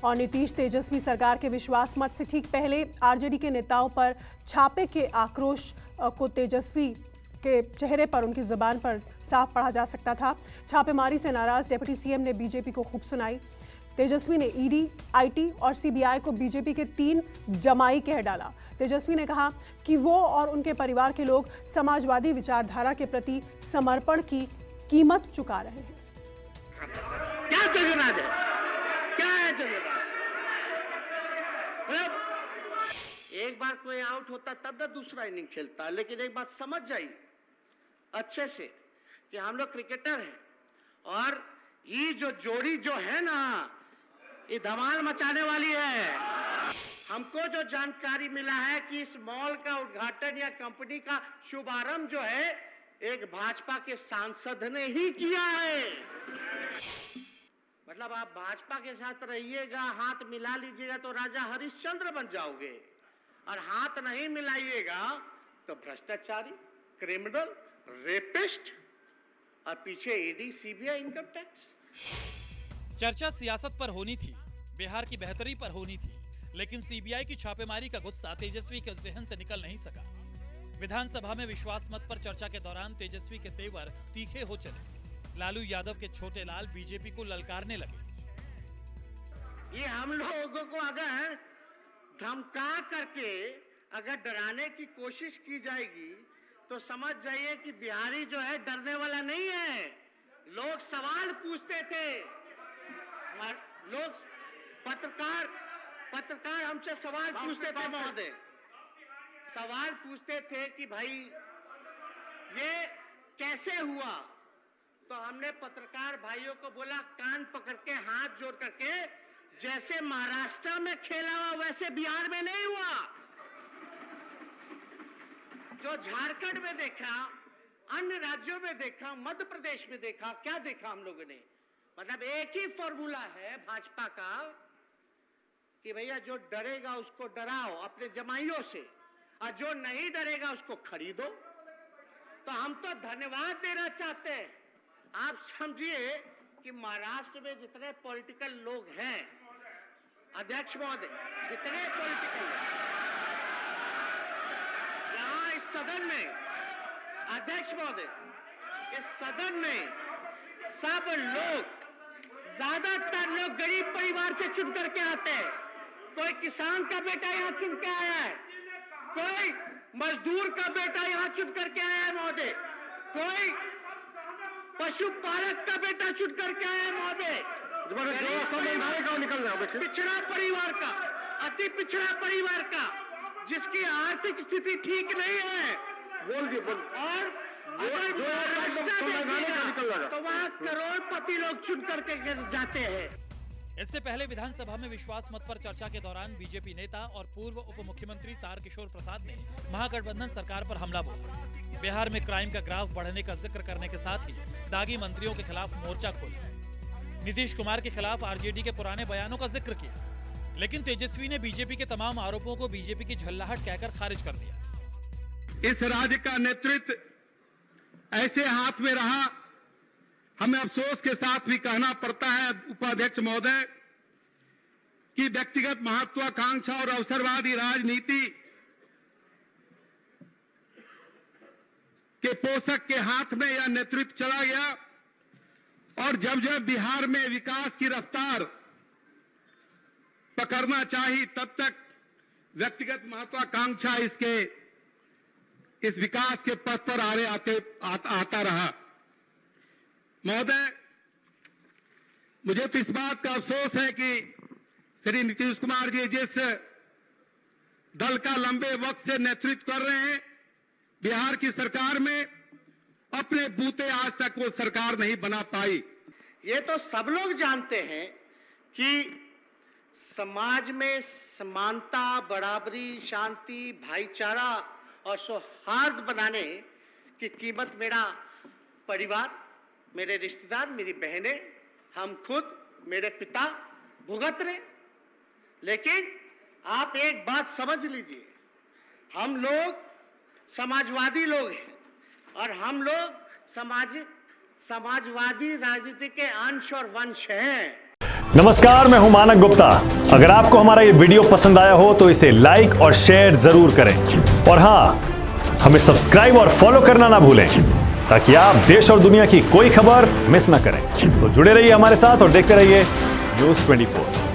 और नीतीश तेजस्वी सरकार के विश्वास मत से ठीक पहले आरजेडी के नेताओं पर छापे के आक्रोश को तेजस्वी के चेहरे पर, उनकी जुबान पर साफ पढ़ा जा सकता था। छापेमारी से नाराज डिप्टी सीएम ने बीजेपी को खूब सुनाई। तेजस्वी ने ईडी, आईटी और सीबीआई को बीजेपी के 3 जमाई कह डाला। तेजस्वी ने कहा कि वो और उनके परिवार के लोग समाजवादी विचारधारा के प्रति समर्पण की कीमत चुका रहे हैं। क्या जगराज है, क्या है जगराज? एक बार कोई आउट होता तब ना दूसरा इनिंग खेलता, लेकिन एक बात समझ जाइए अच्छे से कि हम लोग क्रिकेटर हैं और ये जो जोड़ी जो है ना, ये धमाल मचाने वाली है। हमको जो जानकारी मिला है कि इस मॉल का उद्घाटन या कंपनी का शुभारंभ जो है एक भाजपा के सांसद ने ही किया है। मतलब आप भाजपा के साथ रहिएगा, हाथ मिला लीजिएगा तो राजा हरिश्चंद्र बन जाओगे, और हाथ नहीं मिलाइएगा तो भ्रष्टाचारी, क्रिमिनल, रेपिस्ट, और पीछे ईडी, सीबीआई, इनकम टैक्स। चर्चा सियासत पर होनी थी, बिहार की बेहतरी पर होनी थी, लेकिन सीबीआई की छापेमारी का गुस्सा तेजस्वी के जहन से निकल नहीं सका। विधानसभा में विश्वास मत पर चर्चा के दौरान तेजस्वी के तेवर तीखे हो चले। लालू यादव के छोटे लाल बीजेपी को ललकारने लगे। ये हम लोगों को अगर धमका करके अगर डराने की कोशिश की जाएगी तो समझ जाइए कि बिहारी जो है डरने वाला नहीं है। लोग सवाल पूछते थे, लोग पत्रकार हमसे सवाल पूछते थे महोदय, सवाल पूछते थे कि भाई ये कैसे हुआ, तो हमने पत्रकार भाइयों को बोला कान पकड़ के हाथ जोड़ करके, जैसे महाराष्ट्र में खेला हुआ वैसे बिहार में नहीं हुआ। जो झारखंड में देखा, अन्य राज्यों में देखा, मध्य प्रदेश में देखा, क्या देखा हम लोगों ने? मतलब एक ही फॉर्मूला है भाजपा का कि भैया जो डरेगा उसको डराओ अपने जमाइयों से, और जो नहीं डरेगा उसको खरीदो। तो हम तो धन्यवाद देना चाहते हैं। आप समझिए कि महाराष्ट्र में जितने पॉलिटिकल लोग हैं, अध्यक्ष महोदय, जितने पॉलिटिकल यहाँ इस सदन में, अध्यक्ष महोदय, इस सदन में सब लोग, ज्यादातर लोग गरीब परिवार से चुन करके आते हैं। कोई किसान का बेटा यहाँ चुन के आया है, कोई मजदूर का बेटा यहाँ चुन करके आया है महोदय, कोई पशुपालक का बेटा चुन करके आया है महोदय, पिछड़ा परिवार का, अति पिछड़ा परिवार का, जिसकी आर्थिक स्थिति ठीक नहीं है, और तो वहाँ करोड़पति लोग चुन करके जाते हैं। इससे पहले विधानसभा में विश्वास मत पर चर्चा के दौरान बीजेपी नेता और पूर्व उप मुख्यमंत्री तारकिशोर प्रसाद ने महागठबंधन सरकार पर हमला बोला। बिहार में क्राइम का ग्राफ बढ़ने का जिक्र करने के साथ ही दागी मंत्रियों के खिलाफ मोर्चा खोला। नीतीश कुमार के खिलाफ आरजेडी के पुराने बयानों का जिक्र किया, लेकिन तेजस्वी ने बीजेपी के तमाम आरोपों को बीजेपी की झल्लाहट कहकर खारिज कर दिया। इस राज्य का नेतृत्व ऐसे हाथ में रहा, हमें अफसोस के साथ भी कहना पड़ता है उपाध्यक्ष महोदय कि व्यक्तिगत महत्वाकांक्षा और अवसरवादी राजनीति के पोषक के हाथ में यह नेतृत्व चला गया, और जब जब बिहार में विकास की रफ्तार पकड़ना चाहिए तब तक व्यक्तिगत महत्वाकांक्षा इस विकास के पथ पर आता रहा। महोदय, मुझे तो इस बात का अफसोस है कि श्री नीतीश कुमार जी जिस दल का लंबे वक्त से नेतृत्व कर रहे हैं बिहार की सरकार में, अपने बूते आज तक वो सरकार नहीं बना पाई। ये तो सब लोग जानते हैं कि समाज में समानता, बराबरी, शांति, भाईचारा और सौहार्द बनाने की कीमत मेरा परिवार, मेरे रिश्तेदार, मेरी बहनें, हम खुद, मेरे पिता भुगत रहे। लेकिन आप एक बात समझ लीजिए, हम लोग समाजवादी लोग हैं और हम लोग समाजवादी राजनीति के अंश और वंश हैं। नमस्कार, मैं हूं मानक गुप्ता। अगर आपको हमारा ये वीडियो पसंद आया हो तो इसे लाइक और शेयर जरूर करें और हां, हमें सब्सक्राइब और फॉलो करना ना भूलें ताकि आप देश और दुनिया की कोई खबर मिस ना करें। तो जुड़े रहिए हमारे साथ और देखते रहिए न्यूज़ 24।